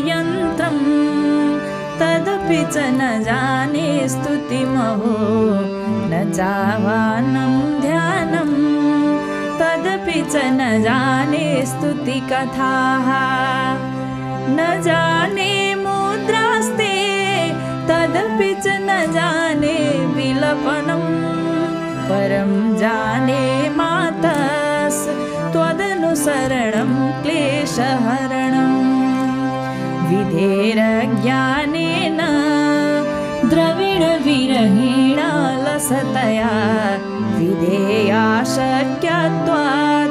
यन्त्रं तदपि च न जाने स्तुतिमहो न चाह्वानं ध्यानं तदपि च न जाने स्तुतिकथाः न जाने मुद्रास्ते तदपि च न जाने विलपनं परं जाने मातस् त्वदनुसरणं क्लेशहरणं विधेरज्ञानेन द्रविणविरहेणालसतया विधेया शक्यत्वात्